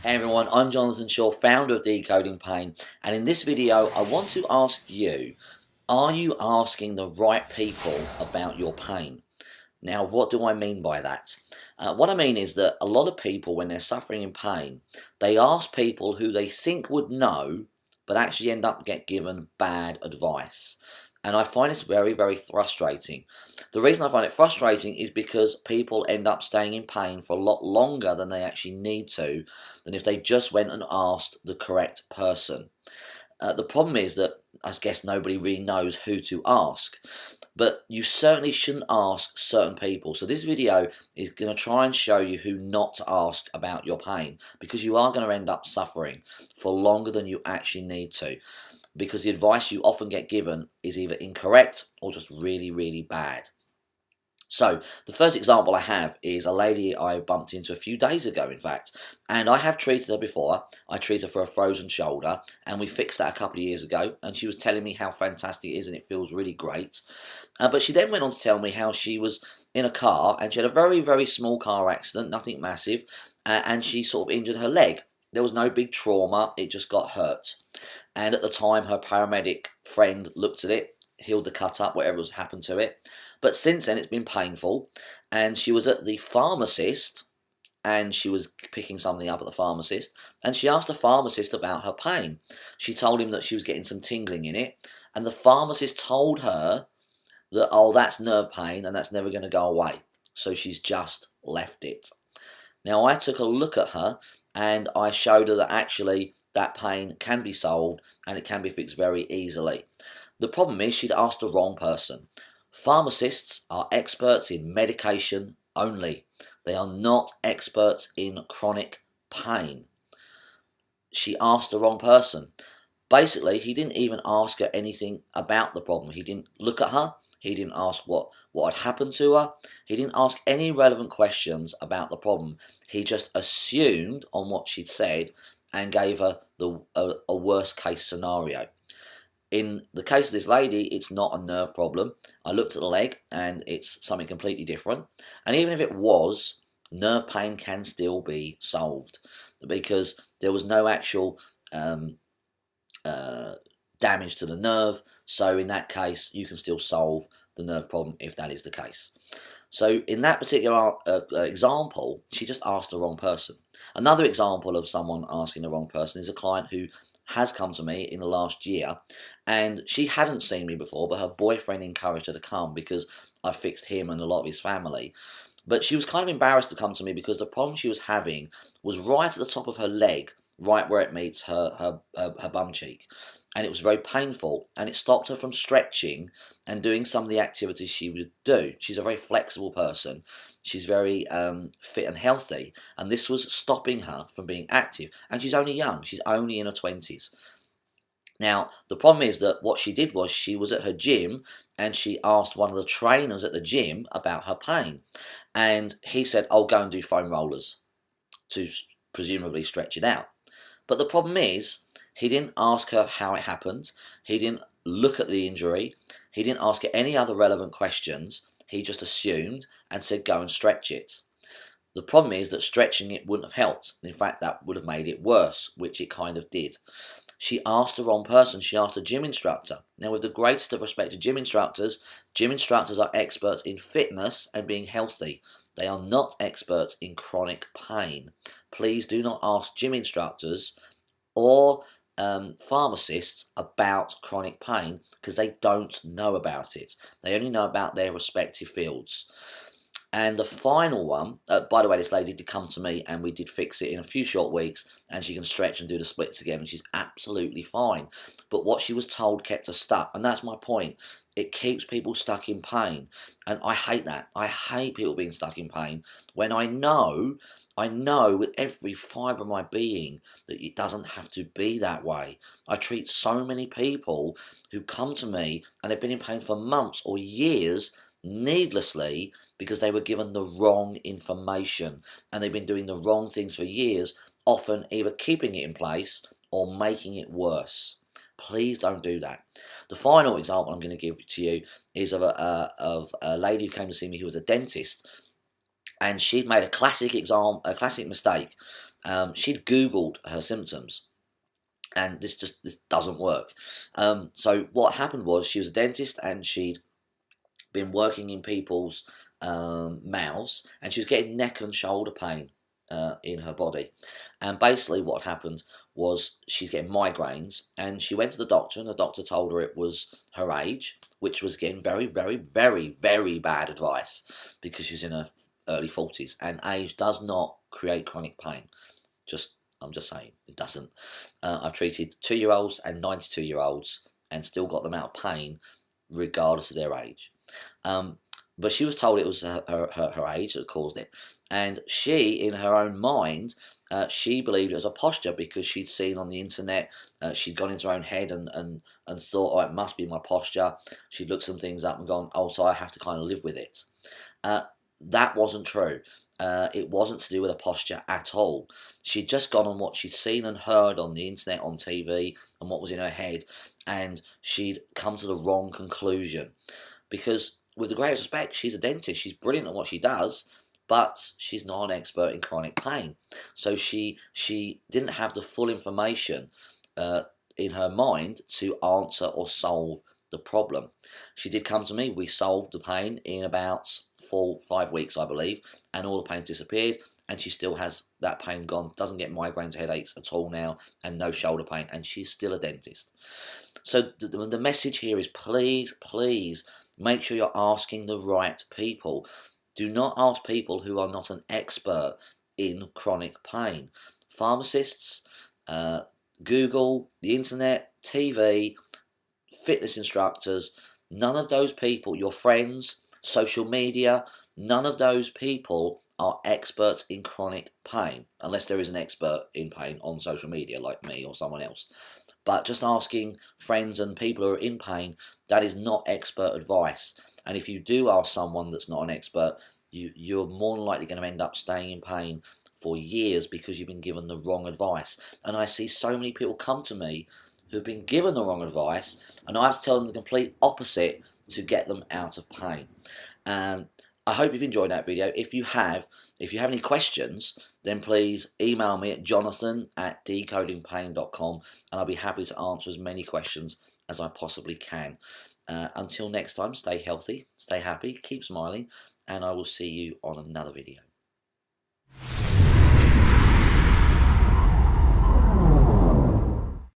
Hey everyone, I'm Jonathan Shaw, founder of Decoding Pain, and in this video I want to ask you, are you asking the right people about your pain? Now, what do I mean by that? What I mean is that a lot of people, when they're suffering in pain, they ask people who they think would know, but actually end up get given bad advice. And I find this very, very frustrating. The reason I find it frustrating is because people end up staying in pain for a lot longer than they actually need to, than if they just went and asked the correct person. The problem is that I guess nobody really knows who to ask, but you certainly shouldn't ask certain people. So this video is going to try and show you who not to ask about your pain, because you are going to end up suffering for longer than you actually need to, because the advice you often get given is either incorrect or just really, really bad. So the first example I have is a lady I bumped into a few days ago, in fact, and I have treated her before. I treated her for a frozen shoulder, and we fixed that a couple of years ago, and she was telling me how fantastic it is and it feels really great. But she then went on to tell me how she was in a car and she had a very, very small car accident, nothing massive, and she sort of injured her leg. There was no big trauma, it just got hurt. And at the time, her paramedic friend looked at it, healed the cut up, whatever was happened to it. But since then, it's been painful, and she was at the pharmacist, and she was picking something up at the pharmacist, and she asked the pharmacist about her pain. She told him that she was getting some tingling in it, and the pharmacist told her that, oh, that's nerve pain, and that's never going to go away. So she's just left it. Now, I took a look at her, and I showed her that actually that pain can be solved, and it can be fixed very easily. The problem is she'd asked the wrong person. Pharmacists are experts in medication only. They are not experts in chronic pain. She asked the wrong person. Basically, he didn't even ask her anything about the problem. He didn't look at her. He didn't ask what had happened to her. He didn't ask any relevant questions about the problem. He just assumed on what she'd said and gave her a worst case scenario. In the case of this lady, it's not a nerve problem. I looked at the leg and it's something completely different. And even if it was, nerve pain can still be solved because there was no actual damage to the nerve. So in that case, you can still solve the nerve problem if that is the case. So in that particular example, she just asked the wrong person. Another example of someone asking the wrong person is a client who has come to me in the last year, and she hadn't seen me before, but her boyfriend encouraged her to come because I fixed him and a lot of his family. But she was kind of embarrassed to come to me because the problem she was having was right at the top of her leg, right where it meets her bum cheek. And it was very painful, and it stopped her from stretching and doing some of the activities she would do. She's a very flexible person. She's very fit and healthy, and this was stopping her from being active. And she's only young. She's only in her 20s. Now, the problem is that what she did was she was at her gym, and she asked one of the trainers at the gym about her pain. And he said, "Oh, go and do foam rollers," to presumably stretch it out. But the problem is, he didn't ask her how it happened. He didn't look at the injury. He didn't ask her any other relevant questions. He just assumed and said, "Go and stretch it." The problem is that stretching it wouldn't have helped. In fact, that would have made it worse, which it kind of did. She asked the wrong person. She asked a gym instructor. Now, with the greatest of respect to gym instructors are experts in fitness and being healthy. They are not experts in chronic pain. Please do not ask gym instructors or pharmacists about chronic pain, because they don't know about it. They only know about their respective fields. And the final one, by the way, this lady did come to me and we did fix it in a few short weeks, and she can stretch and do the splits again, and she's absolutely fine. But what she was told kept her stuck, and that's my point. It keeps people stuck in pain, and I hate that. I hate people being stuck in pain when I know with every fibre of my being that it doesn't have to be that way. I treat so many people who come to me and they've been in pain for months or years needlessly because they were given the wrong information, and they've been doing the wrong things for years, often either keeping it in place or making it worse. Please don't do that. The final example I'm going to give to you is of a lady who came to see me who was a dentist. And she'd made a classic mistake. She'd Googled her symptoms, and this doesn't work. So what happened was, she was a dentist, and she'd been working in people's mouths, and she was getting neck and shoulder pain in her body. And basically what happened was, she's getting migraines, and she went to the doctor, and the doctor told her it was her age, which was, again, very, very, very, very bad advice, because she's in her early 40s, and age does not create chronic pain. I'm just saying, it doesn't. I've treated 2-year-olds and 92-year-olds and still got them out of pain regardless of their age. But she was told it was her age that caused it. And she, in her own mind, she believed it was a posture, because she'd seen on the internet, she'd gone into her own head and thought, oh, it must be my posture. She'd looked some things up and gone, oh, so I have to kind of live with it. That wasn't true. It wasn't to do with a posture at all. She'd just gone on what she'd seen and heard on the internet, on TV, and what was in her head, and she'd come to the wrong conclusion. Because, with the greatest respect, she's a dentist, she's brilliant at what she does, but she's not an expert in chronic pain. So she didn't have the full information in her mind to answer or solve the problem. She did come to me. We solved the pain in about 4-5 weeks, I believe, and all the pain's disappeared, and she still has that pain gone, doesn't get migraines, headaches at all now, and no shoulder pain, and she's still a dentist. So the message here is, please, please, make sure you're asking the right people. Do not ask people who are not an expert in chronic pain. Pharmacists, Google, the internet, TV, fitness instructors, none of those people, your friends, social media, none of those people are experts in chronic pain, unless there is an expert in pain on social media like me or someone else. But just asking friends and people who are in pain, that is not expert advice. And if you do ask someone that's not an expert, you're more than likely going to end up staying in pain for years, because you've been given the wrong advice. And I see so many people come to me who've been given the wrong advice, and I have to tell them the complete opposite to get them out of pain. And I hope you've enjoyed that video. If you have any questions, then please email me at jonathan@decodingpain.com, and I'll be happy to answer as many questions as I possibly can. Until next time, stay healthy, stay happy, keep smiling, and I will see you on another video.